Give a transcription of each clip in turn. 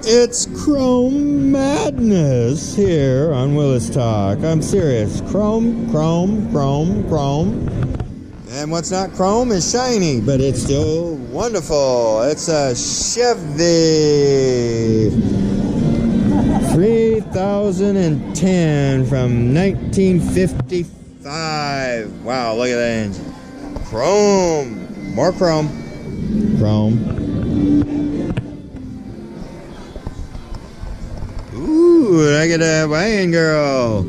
It's chrome madness here on Willis Talk. I'm serious. Chrome, chrome, chrome, chrome. And what's not chrome is shiny, but it's still wonderful. It's a Chevy 3010 from 1955. Wow, look at that engine. Chrome. More chrome. Chrome. Ooh, look at that Hawaiian girl.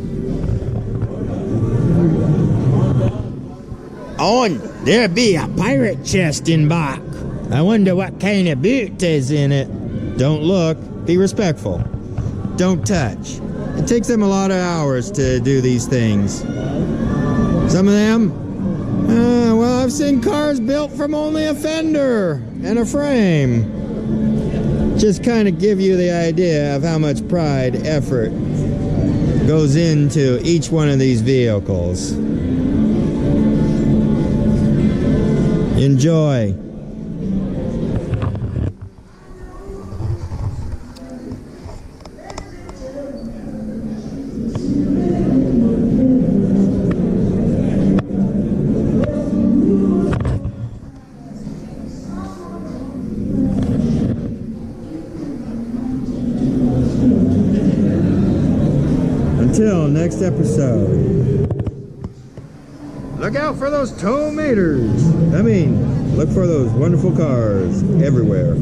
Oh, and there be a pirate chest in back. I wonder what kind of boot is in it. Don't look. Be respectful. Don't touch. It takes them a lot of hours to do these things. Some of them, well, I've seen cars built from only a fender and a frame. Just kind of give you the idea of how much pride, effort goes into each one of these vehicles. Enjoy. Until next episode. Look out for those tow meters. I mean, look for those wonderful cars everywhere.